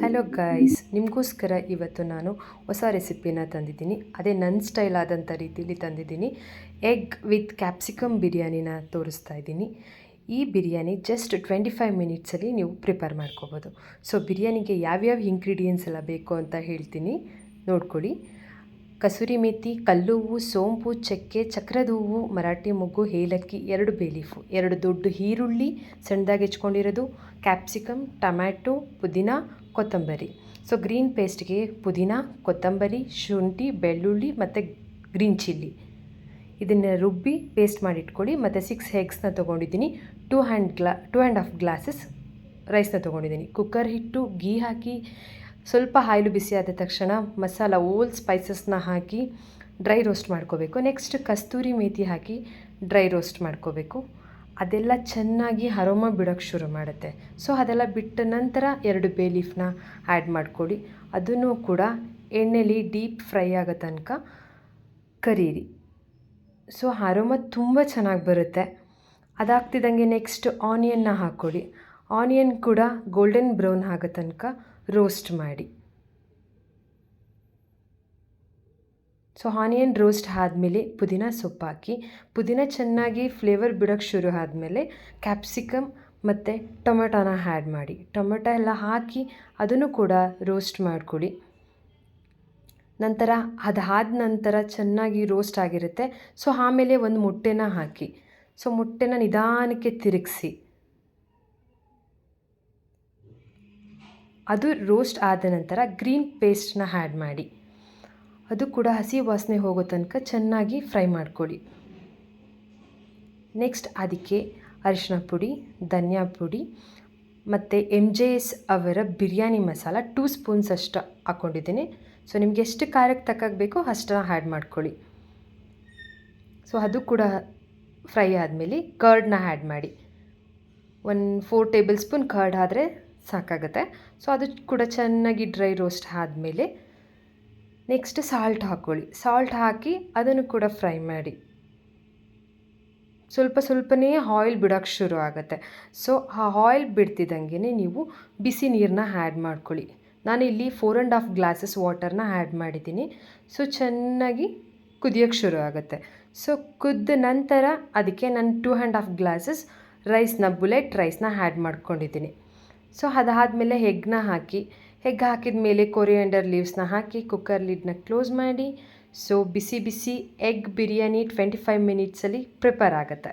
Hello guys, ನಿಮಗೋಸ್ಕರ ಇವತ್ತು ನಾನು ಹೊಸ ರೆಸಿಪಿನ ತಂದಿದ್ದೀನಿ. ಅದೇ ನನ್ನ ಸ್ಟೈಲ್ ಆದಂಥ ರೀತಿಯಲ್ಲಿ ತಂದಿದ್ದೀನಿ. ಎಗ್ ವಿತ್ ಕ್ಯಾಪ್ಸಿಕಮ್ ಬಿರಿಯಾನಿನ ತೋರಿಸ್ತಾ ಇದ್ದೀನಿ. ಈ ಬಿರಿಯಾನಿ ಜಸ್ಟ್ 25 ಮಿನಿಟ್ಸಲ್ಲಿ ನೀವು ಪ್ರಿಪೇರ್ ಮಾಡ್ಕೋಬೋದು. ಸೊ ಬಿರಿಯಾನಿಗೆ ಯಾವ್ಯಾವ ಇಂಗ್ರೀಡಿಯೆಂಟ್ಸ್ ಎಲ್ಲ ಬೇಕು ಅಂತ ಹೇಳ್ತೀನಿ, ನೋಡ್ಕೊಳ್ಳಿ. ಕಸೂರಿ ಮೇಥಿ, ಕಲ್ಲುವ್ವು, ಸೋಂಪು, ಚಕ್ಕೆ, ಚಕ್ರದ ಹೂವು, ಮರಾಠಿ ಮೊಗ್ಗು, ಏಲಕ್ಕಿ, 2 ಬೇ ಲೀಫು, 2 ದೊಡ್ಡ ಈರುಳ್ಳಿ ಸಣ್ಣದಾಗಿ ಹೆಚ್ಕೊಂಡಿರೋದು, ಕ್ಯಾಪ್ಸಿಕಮ್, ಟೊಮ್ಯಾಟೊ, ಪುದೀನ, ಕೊತ್ತಂಬರಿ. ಸೊ ಗ್ರೀನ್ ಪೇಸ್ಟ್ಗೆ ಪುದೀನ, ಕೊತ್ತಂಬರಿ, ಶುಂಠಿ, ಬೆಳ್ಳುಳ್ಳಿ ಮತ್ತು ಗ್ರೀನ್ ಚಿಲ್ಲಿ ಇದನ್ನು ರುಬ್ಬಿ ಪೇಸ್ಟ್ ಮಾಡಿಟ್ಕೊಳ್ಳಿ. ಮತ್ತು 6 ಎಗ್ಸ್ನ ತೊಗೊಂಡಿದ್ದೀನಿ. 2.5 ಗ್ಲಾಸಸ್ ರೈಸ್ನ ತೊಗೊಂಡಿದ್ದೀನಿ. ಕುಕ್ಕರ್ ಹಿಟ್ಟು, ಗೀ ಹಾಕಿ ಸ್ವಲ್ಪ ಆಯಿಲು ಬಿಸಿ ಆದ ತಕ್ಷಣ ಮಸಾಲ ಓಲ್ ಸ್ಪೈಸಸ್ನ ಹಾಕಿ ಡ್ರೈ ರೋಸ್ಟ್ ಮಾಡ್ಕೋಬೇಕು. ನೆಕ್ಸ್ಟ್ ಕಸ್ತೂರಿ ಮೇಥಿ ಹಾಕಿ ಡ್ರೈ ರೋಸ್ಟ್ ಮಾಡ್ಕೋಬೇಕು. ಅದೆಲ್ಲ ಚೆನ್ನಾಗಿ ಅರೋಮ ಬಿಡೋಕ್ಕೆ ಶುರು ಮಾಡುತ್ತೆ. ಸೊ ಅದೆಲ್ಲ ಬಿಟ್ಟ ನಂತರ 2 ಬೇ ಲೀಫ್ನ ಆ್ಯಡ್ ಮಾಡ್ಕೊಳ್ಳಿ. ಅದನ್ನು ಕೂಡ ಎಣ್ಣೆಲಿ ಡೀಪ್ ಫ್ರೈ ಆಗೋ ತನಕ ಕರೀರಿ. ಸೊ ಅರೋಮ ತುಂಬ ಚೆನ್ನಾಗಿ ಬರುತ್ತೆ. ಅದಾಗ್ತಿದ್ದಂಗೆ ನೆಕ್ಸ್ಟ್ ಆನಿಯನ್ನ ಹಾಕ್ಕೊಳ್ಳಿ. ಆನಿಯನ್ ಕೂಡ ಗೋಲ್ಡನ್ ಬ್ರೌನ್ ಆಗೋ ತನಕ ರೋಸ್ಟ್ ಮಾಡಿ. ಸೊ ಆನಿಯನ್ ರೋಸ್ಟ್ ಆದಮೇಲೆ ಪುದೀನ ಸೊಪ್ಪು ಹಾಕಿ, ಪುದೀನ ಚೆನ್ನಾಗಿ ಫ್ಲೇವರ್ ಬಿಡೋಕ್ಕೆ ಶುರು ಆದಮೇಲೆ ಕ್ಯಾಪ್ಸಿಕಮ್ ಮತ್ತು ಟೊಮೆಟೊನ ಆ್ಯಡ್ ಮಾಡಿ. ಟೊಮೆಟೊ ಎಲ್ಲ ಹಾಕಿ ಅದನ್ನು ಕೂಡ ರೋಸ್ಟ್ ಮಾಡ್ಕೊಳ್ಳಿ. ನಂತರ ಅದಾದ ನಂತರ ಚೆನ್ನಾಗಿ ರೋಸ್ಟ್ ಆಗಿರುತ್ತೆ. ಸೊ ಆಮೇಲೆ ಒಂದು ಮೊಟ್ಟೆನ ಹಾಕಿ. ಸೊ ಮೊಟ್ಟೆನ ನಿಧಾನಕ್ಕೆ ತಿರುಗಿಸಿ. ಅದು ರೋಸ್ಟ್ ಆದ ನಂತರ ಗ್ರೀನ್ ಪೇಸ್ಟ್ನ ಆ್ಯಡ್ ಮಾಡಿ. ಅದು ಕೂಡ ಹಸಿ ವಾಸನೆ ಹೋಗೋ ತನಕ ಚೆನ್ನಾಗಿ ಫ್ರೈ ಮಾಡ್ಕೊಳ್ಳಿ. ನೆಕ್ಸ್ಟ್ ಅದಕ್ಕೆ ಅರಿಶಿನ ಪುಡಿ, ಧನಿಯಾ ಪುಡಿ ಮತ್ತು MJS ಅವರ ಬಿರಿಯಾನಿ ಮಸಾಲ 2 ಸ್ಪೂನ್ಸ್ ಅಷ್ಟು ಹಾಕ್ಕೊಂಡಿದ್ದೀನಿ. ಸೊ ನಿಮ್ಗೆ ಎಷ್ಟು ಖಾರಕ್ಕೆ ತಕ್ಕಾಗ ಬೇಕೋ ಅಷ್ಟನ್ನು ಆ್ಯಡ್ ಮಾಡ್ಕೊಳ್ಳಿ. ಸೊ ಅದು ಕೂಡ ಫ್ರೈ ಆದಮೇಲೆ ಕರ್ಡ್ನ ಆ್ಯಡ್ ಮಾಡಿ. 4 ಟೇಬಲ್ ಸ್ಪೂನ್ ಕರ್ಡ್ ಆದರೆ ಸಾಕಾಗುತ್ತೆ. ಸೊ ಅದು ಕೂಡ ಚೆನ್ನಾಗಿ ಡ್ರೈ ರೋಸ್ಟ್ ಆದಮೇಲೆ ನೆಕ್ಸ್ಟ್ ಸಾಲ್ಟ್ ಹಾಕ್ಕೊಳ್ಳಿ. ಸಾಲ್ಟ್ ಹಾಕಿ ಅದನ್ನು ಕೂಡ ಫ್ರೈ ಮಾಡಿ. ಸ್ವಲ್ಪನೇ ಆಯಿಲ್ ಬಿಡೋಕ್ಕೆ ಶುರು ಆಗುತ್ತೆ. ಸೊ ಆ ಆಯಿಲ್ ಬಿಡ್ತಿದ್ದಂಗೆ ನೀವು ಬಿಸಿ ನೀರನ್ನ ಆ್ಯಡ್ ಮಾಡ್ಕೊಳ್ಳಿ. ನಾನಿಲ್ಲಿ 4.5 ಗ್ಲಾಸಸ್ ವಾಟರ್ನ ಆ್ಯಡ್ ಮಾಡಿದ್ದೀನಿ. ಸೊ ಚೆನ್ನಾಗಿ ಕುದಿಯೋಕ್ಕೆ ಶುರು ಆಗುತ್ತೆ. ಸೊ ಕುದ್ದ ನಂತರ ಅದಕ್ಕೆ ನಾನು 2.5 ಗ್ಲಾಸಸ್ ರೈಸ್ನ ಬುಲೆಟ್ ರೈಸ್ನ ಆ್ಯಡ್ ಮಾಡ್ಕೊಂಡಿದ್ದೀನಿ. ಸೊ ಅದಾದಮೇಲೆ ಎಗ್ನ ಹಾಕಿ, ಎಗ್ ಹಾಕಿದ ಮೇಲೆ ಕೊರಿಯಾಂಡರ್ ಲೀವ್ಸ್ನ ಹಾಕಿ ಕುಕ್ಕರ್ ಲಿಡ್ನ ಕ್ಲೋಸ್ ಮಾಡಿ. ಸೊ ಬಿಸಿ ಬಿಸಿ ಎಗ್ ಬಿರಿಯಾನಿ 25 ಮಿನಿಟ್ಸಲ್ಲಿ ಪ್ರಿಪೇರ್ ಆಗುತ್ತೆ.